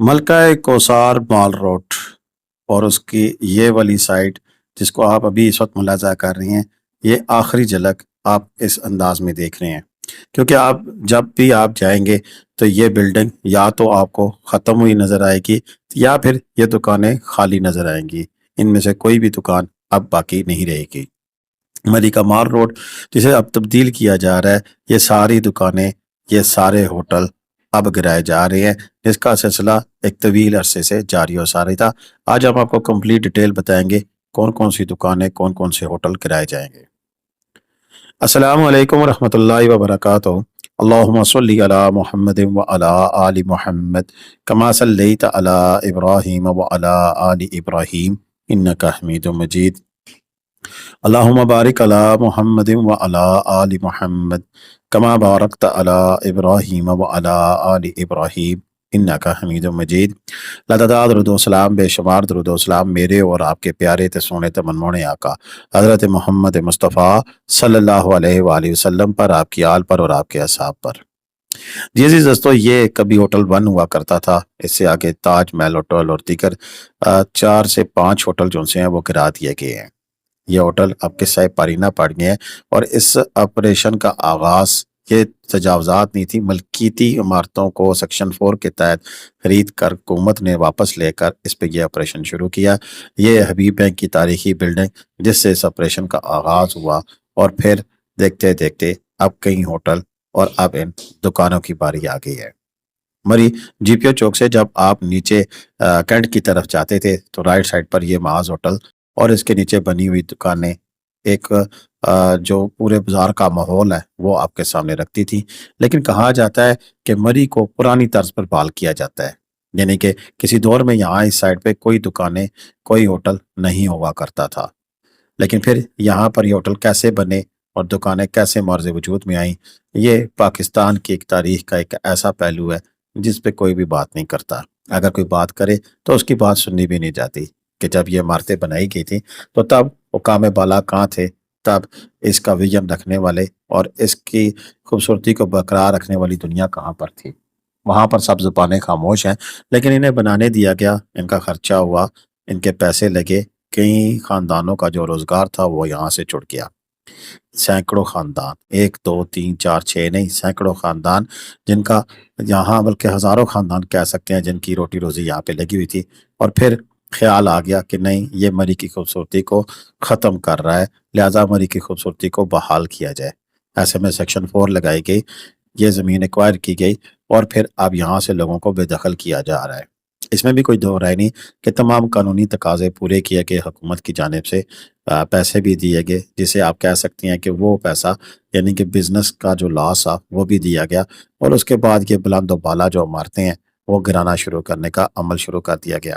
ملکہ کوثر مال road اور اس کی یہ والی سائٹ جس کو آپ ابھی اس وقت ملاحظہ کر رہی ہیں، یہ آخری جھلک آپ اس انداز میں دیکھ رہے ہیں، کیونکہ آپ جب بھی آپ جائیں گے تو یہ بلڈنگ یا تو آپ کو ختم ہوئی نظر آئے گی یا پھر یہ دکانیں خالی نظر آئیں گی۔ ان میں سے کوئی بھی دکان اب باقی نہیں رہے گی۔ ملکہ مال روڈ جسے اب تبدیل کیا جا رہا ہے، یہ ساری دکانیں، یہ سارے ہوٹل اب گرائے جا رہے ہیں، جس کا سلسلہ ایک طویل عرصے سے جاری و ساری تھا۔ آج ہم آپ کو کمپلیٹ ڈیٹیل بتائیں گے کون کون سی دکانیں، کون کون سے ہوٹل گرائے جائیں گے۔ السلام علیکم ورحمۃ اللہ وبرکاتہ۔ اللہم صلی علی محمد وعلی آل محمد کما صلیت علی ابراہیم وعلی آل ابراہیم انک حمید مجید۔ اللہم بارک علی محمد وعلی آل محمد کما بارکت علی ابراہیم وعلی آل ابراہیم انک حمید مجید۔ لداداد درود و سلام، بے شمار درود و سلام میرے اور آپ کے پیارے تے سونے تے منمونے آقا حضرت محمد مصطفیٰ صلی اللہ علیہ وآلہ وسلم پر، آپ کی آل پر اور آپ کے اصحاب پر۔ جی عزیز دوستو، یہ کبھی ہوٹل 1 ہوا کرتا تھا، اس سے آگے تاج محل ہوٹل اور دیگر 4 سے 5 ہوٹل جو سے ہیں وہ گرا دیے گئے ہیں۔ یہ ہوٹل اب قصہ پارینہ پڑ گئے ہیں، اور اس آپریشن کا آغاز، یہ تجاوزات نہیں تھی، ملکیتی عمارتوں کو سیکشن 4 کے تحت خرید کر حکومت نے واپس لے کر اس پہ یہ آپریشن شروع کیا۔ یہ حبیب بینک کی تاریخی بلڈنگ جس سے اس آپریشن کا آغاز ہوا، اور پھر دیکھتے دیکھتے اب کئی ہوٹل اور اب ان دکانوں کی باری آ گئی ہے۔ مری جی پی او چوک سے جب آپ نیچے کینٹ کی طرف جاتے تھے تو رائٹ سائڈ پر یہ معاذ ہوٹل اور اس کے نیچے بنی ہوئی دکانیں ایک جو پورے بازار کا ماحول ہے وہ آپ کے سامنے رکھتی تھی۔ لیکن کہا جاتا ہے کہ مری کو پرانی طرز پر بحال کیا جاتا ہے، یعنی کہ کسی دور میں یہاں اس سائڈ پہ کوئی دکانیں، کوئی ہوٹل نہیں ہوا کرتا تھا، لیکن پھر یہاں پر یہ ہوٹل کیسے بنے اور دکانیں کیسے معرض وجود میں آئیں، یہ پاکستان کی ایک تاریخ کا ایک ایسا پہلو ہے جس پہ کوئی بھی بات نہیں کرتا۔ اگر کوئی بات کرے تو اس کی بات سننی بھی نہیں جاتی کہ جب یہ عمارتیں بنائی گئی تھیں تو تب حکام بالا کہاں تھے، تب اس کا ویژن رکھنے والے اور اس کی خوبصورتی کو برقرار رکھنے والی دنیا کہاں پر تھی۔ وہاں پر سب زبانیں خاموش ہیں، لیکن انہیں بنانے دیا گیا، ان کا خرچہ ہوا، ان کے پیسے لگے، کئی خاندانوں کا جو روزگار تھا وہ یہاں سے جڑ گیا۔ سینکڑوں خاندان، 1 2 3 4 6 نہیں، سینکڑوں خاندان، جن کا یہاں بلکہ ہزاروں خاندان کہہ سکتے ہیں جن کی روٹی روزی یہاں پہ لگی ہوئی تھی۔ اور پھر خیال آ گیا کہ نہیں، یہ مری کی خوبصورتی کو ختم کر رہا ہے، لہٰذا مری کی خوبصورتی کو بحال کیا جائے۔ ایسے میں سیکشن 4 لگائی گئی، یہ زمین ایکوائر کی گئی، اور پھر اب یہاں سے لوگوں کو بے دخل کیا جا رہا ہے۔ اس میں بھی کوئی دو رائے نہیں کہ تمام قانونی تقاضے پورے کیے گئے، حکومت کی جانب سے پیسے بھی دیے گئے، جسے آپ کہہ سکتی ہیں کہ وہ پیسہ یعنی کہ بزنس کا جو لاس آ وہ بھی دیا گیا، اور اس کے بعد یہ بلند و بالا جو عمارتیں ہیں وہ گرانا شروع کرنے کا عمل شروع کر دیا گیا۔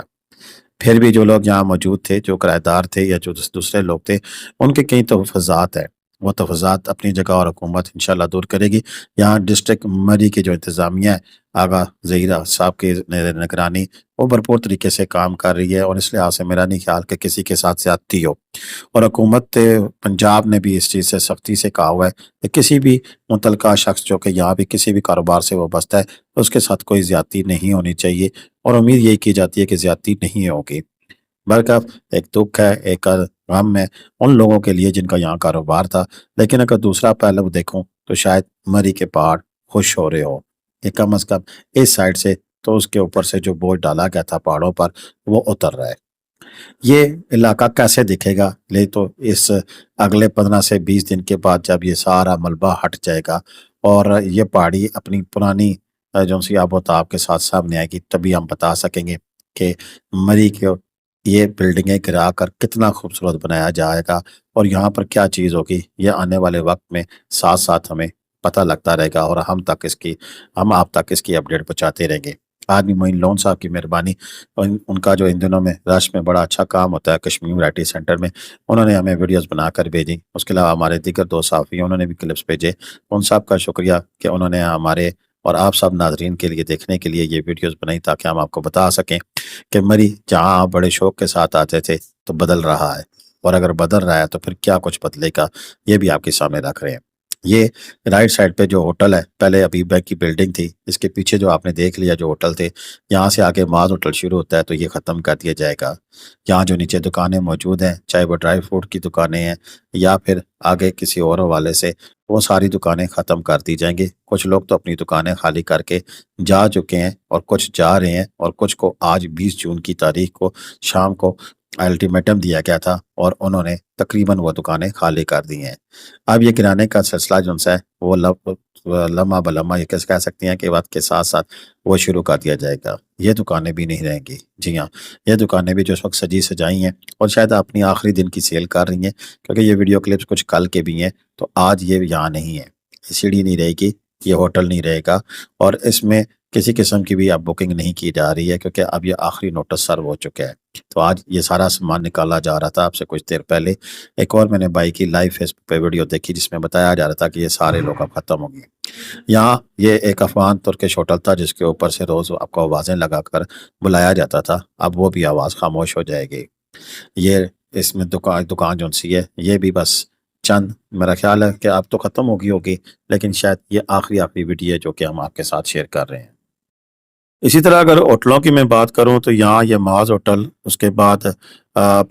پھر بھی جو لوگ یہاں موجود تھے، جو کرایہ دار تھے یا جو دوسرے لوگ تھے، ان کے کئی تحفظات ہیں، وہ تحفظات اپنی جگہ اور حکومت انشاءاللہ دور کرے گی۔ یہاں ڈسٹرکٹ مری کی جو انتظامیہ ہے، آغا ظہیر صاحب کی نگرانی، وہ بھرپور طریقے سے کام کر رہی ہے، اور اس لحاظ سے میرا نہیں خیال کہ کسی کے ساتھ زیادتی ہو۔ اور حکومت پنجاب نے بھی اس چیز سے سختی سے کہا ہوا ہے کہ کسی بھی متعلقہ شخص جو کہ یہاں بھی کسی بھی کاروبار سے وابستہ ہے، اس کے ساتھ کوئی زیادتی نہیں ہونی چاہیے، اور امید یہی کی جاتی ہے کہ زیادتی نہیں ہوگی۔ بلکہ ایک دکھ ہے، ایک غم ہے ان لوگوں کے لیے جن کا یہاں کاروبار تھا، لیکن اگر دوسرا پہلو دیکھوں تو شاید مری کے پہاڑ خوش ہو رہے ہو کہ کم از کم اس سائڈ سے تو اس کے اوپر سے جو بوجھ ڈالا گیا تھا پہاڑوں پر وہ اتر رہا ہے۔ یہ علاقہ کیسے دکھے گا، لے تو اس اگلے 15 سے 20 دن کے بعد جب یہ سارا ملبہ ہٹ جائے گا اور یہ پہاڑی اپنی پرانی جو سی آب و تاب کے ساتھ سامنے آئے گی، تبھی ہم بتا سکیں گے کہ مری کے یہ بلڈنگیں گرا کر کتنا خوبصورت بنایا جائے گا، اور یہاں پر کیا چیز ہوگی، یہ آنے والے وقت میں ساتھ ساتھ ہمیں پتہ لگتا رہے گا، اور ہم آپ تک اس کی اپڈیٹ پہنچاتے رہیں گے۔ آدمی معین لون صاحب کی مہربانی، ان کا جو ان دنوں میں رش میں بڑا اچھا کام ہوتا ہے کشمیر ورائٹی سینٹر میں، انہوں نے ہمیں ویڈیوز بنا کر بھیجی۔ اس کے علاوہ ہمارے دیگر 2 صحافی انہوں نے بھی کلپس بھیجے، ان صاحب کا شکریہ کہ انہوں نے ہمارے اور آپ سب ناظرین کے لیے دیکھنے کے لیے یہ ویڈیوز بنائی، تاکہ ہم آپ کو بتا سکیں کہ مری جہاں آپ بڑے شوق کے ساتھ آتے تھے تو بدل رہا ہے، اور اگر بدل رہا ہے تو پھر کیا کچھ بدلے گا، یہ بھی آپ کے سامنے رکھ رہے ہیں۔ یہ رائٹ سائڈ پہ جو ہوٹل ہے، پہلے ابھی بینک کی بلڈنگ تھی، اس کے پیچھے جو آپ نے دیکھ لیا جو ہوٹل تھے، یہاں سے آگے ماز ہوٹل شروع ہوتا ہے تو یہ ختم کر دیا جائے گا۔ یہاں جو نیچے دکانیں موجود ہیں، چاہے وہ ڈرائی فروٹ کی دکانیں ہیں یا پھر آگے کسی اور حوالے سے، وہ ساری دکانیں ختم کر دی جائیں گی۔ کچھ لوگ تو اپنی دکانیں خالی کر کے جا چکے ہیں اور کچھ جا رہے ہیں، اور کچھ کو آج 20 جون کی تاریخ کو شام کو الٹیمیٹم دیا گیا تھا اور انہوں نے تقریباً وہ دکانیں خالی کر دی ہیں۔ اب یہ گرانے کا سلسلہ جو ہے وہ لمحہ بلمحہ یہ کیسے کہہ سکتے ہیں کہ وقت کے ساتھ ساتھ وہ شروع کر دیا جائے گا۔ یہ دکانیں بھی نہیں رہیں گی، جی ہاں، یہ دکانیں بھی جو اس وقت سجی سجائی ہیں اور شاید اپنی آخری دن کی سیل کر رہی ہیں، کیونکہ یہ ویڈیو کلپس کچھ کل کے بھی ہیں، تو آج یہ یہاں نہیں ہے، یہ سیڑھی نہیں رہے گی، یہ ہوٹل نہیں رہے گا، اور اس میں کسی قسم کی بھی اب بکنگ نہیں کی جا رہی ہے، کیونکہ اب یہ آخری نوٹس سرو ہو چکا ہے۔ تو آج یہ سارا سامان نکالا جا رہا تھا۔ آپ سے کچھ دیر پہلے ایک اور میں نے بائی کی لائیو فیس بک پہ ویڈیو دیکھی جس میں بتایا جا رہا تھا کہ یہ سارے لوگ اب ختم ہوں گے۔ یہاں یہ ایک افغان ترکش ہوٹل تھا جس کے اوپر سے روز آپ کو آوازیں لگا کر بلایا جاتا تھا، اب وہ بھی آواز خاموش ہو جائے گی۔ یہ اس میں دکان جو سی ہے یہ بھی بس چند، میرا خیال ہے کہ اب تو ختم ہوگی، لیکن شاید یہ آخری ویڈیو ہے جو کہ ہم آپ کے ساتھ شیئر کر رہے ہیں۔ اسی طرح اگر ہوٹلوں کی میں بات کروں تو یہاں یہ ماز ہوٹل، اس کے بعد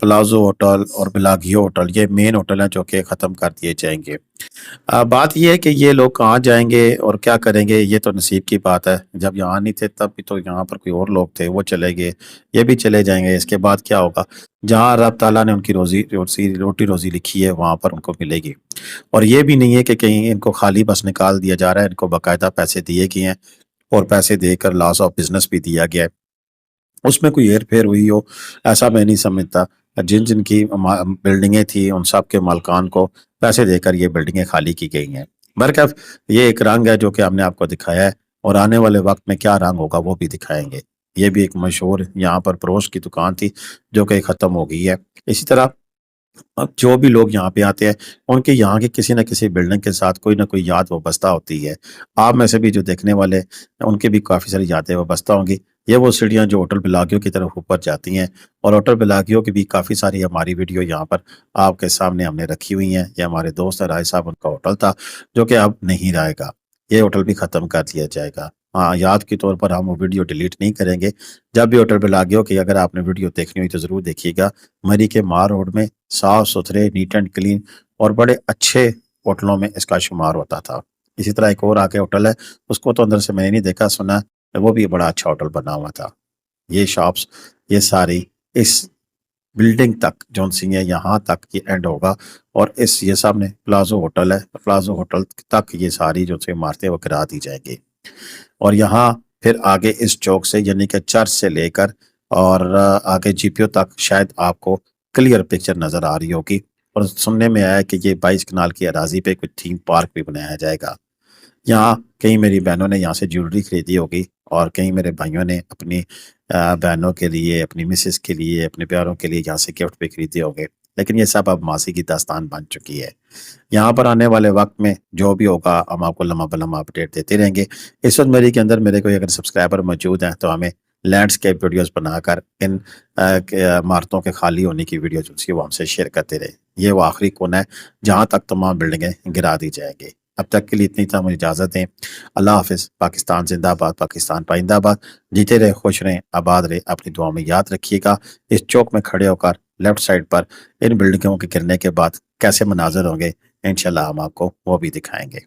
پلازو ہوٹل اور بلاگیو ہوٹل، یہ مین ہوٹل ہیں جو کہ ختم کر دیے جائیں گے۔ بات یہ ہے کہ یہ لوگ کہاں جائیں گے اور کیا کریں گے، یہ تو نصیب کی بات ہے۔ جب یہاں نہیں تھے تب بھی تو یہاں پر کوئی اور لوگ تھے، وہ چلے گئے، یہ بھی چلے جائیں گے۔ اس کے بعد کیا ہوگا، جہاں رب تعالیٰ نے ان کی روٹی روزی لکھی ہے وہاں پر ان کو ملے گی۔ اور یہ بھی نہیں ہے کہ کہیں ان کو خالی بس نکال دیا جا رہا ہے، ان کو باقاعدہ پیسے دیے گئے ہیں اور پیسے دے کر لاس آف بزنس بھی دیا گیا ہے، اس میں کوئی ہیر پھیر ہوئی ہو ایسا میں نہیں سمجھتا۔ جن جن کی بلڈنگیں تھیں ان سب کے مالکان کو پیسے دے کر یہ بلڈنگیں خالی کی گئی ہیں۔ برکف یہ ایک رنگ ہے جو کہ ہم نے آپ کو دکھایا ہے، اور آنے والے وقت میں کیا رنگ ہوگا وہ بھی دکھائیں گے۔ یہ بھی ایک مشہور یہاں پر پروش کی دکان تھی جو کہ ختم ہو گئی ہے۔ اسی طرح اب جو بھی لوگ یہاں پہ آتے ہیں ان کے یہاں کی کسی نہ کسی بلڈنگ کے ساتھ کوئی نہ کوئی یاد وابستہ ہوتی ہے۔ آپ میں سے بھی جو دیکھنے والے ان کی بھی کافی ساری یادیں وابستہ ہوں گی۔ یہ وہ سیڑھیاں جو ہوٹل بلاگیو کی طرف اوپر جاتی ہیں، اور ہوٹل بلاگیو کی بھی کافی ساری ہماری ویڈیو یہاں پر آپ کے سامنے ہم نے رکھی ہوئی ہیں۔ یہ ہمارے دوست رائے صاحب ان کا ہوٹل تھا جو کہ اب نہیں رہے گا، یہ ہوٹل بھی ختم کر دیا جائے گا۔ ہاں، یاد کے طور پر ہم وہ ویڈیو ڈیلیٹ نہیں کریں گے۔ جب بھی ہوٹل بلاگیو کی اگر آپ نے ویڈیو دیکھنی ہوئی تو ضرور دیکھیے گا۔ مری کے مار روڈ میں صاف ستھرے، نیٹ اینڈ کلین اور بڑے اچھے ہوٹلوں میں اس کا شمار ہوتا تھا۔ اسی طرح ایک اور آگے ہوٹل ہے، اس کو تو اندر سے میں نے نہیں دیکھا، سنا وہ بھی بڑا اچھا ہوٹل بنا ہوا تھا۔ یہ شاپس یہ ساری اس بلڈنگ تک جون سی ہے، یہاں تک یہ اینڈ ہوگا، اور اس یہ سامنے پلازو ہوٹل ہے، پلازو ہوٹل تک یہ ساری جو سے عمارتیں وہ گرا دی جائیں گی۔ اور یہاں پھر آگے اس چوک سے یعنی کہ چرچ سے لے کر اور آگے جی پی او تک شاید آپ کو کلیئر پکچر نظر آ رہی ہوگی، اور سننے میں آیا کہ یہ 22 کنال کی اراضی پہ کوئی تھیم پارک بھی بنایا جائے گا۔ یہاں کئی میری بہنوں نے یہاں سے جیولری خریدی ہوگی، اور کئی میرے بھائیوں نے اپنی بہنوں کے لیے، اپنی مسز کے لیے، اپنے پیاروں کے لیے یہاں سے گفٹ بھی خریدے ہوں گے، لیکن یہ سب اب ماضی کی داستان بن چکی ہے۔ یہاں پر آنے والے وقت میں جو بھی ہوگا ہم آپ کو لمحہ بلمحہ اپڈیٹ دیتے رہیں گے۔ اس وقت میری کے اندر میرے کوئی اگر سبسکرائبر موجود ہیں تو ہمیں لینڈسکیپ ویڈیوز بنا کر ان عمارتوں کے خالی ہونے کی ویڈیو جو سی وہ ہم سے شیئر کرتے رہے۔ یہ وہ آخری کونا ہے جہاں تک تمام بلڈنگیں گرا دی جائیں گے۔ اب تک کے لیے اتنی تھا، مجھے اجازت دیں۔ اللہ حافظ۔ پاکستان زندہ باد، پاکستان پائندہ باد۔ جیتے رہے، خوش رہیں، آباد رہے، اپنی دعاؤں میں یاد رکھیے گا۔ اس چوک میں کھڑے ہو کر لیفٹ سائڈ پر ان بلڈنگوں کے گرنے کے بعد کیسے مناظر ہوں گے، انشاءاللہ ہم آپ کو وہ بھی دکھائیں گے۔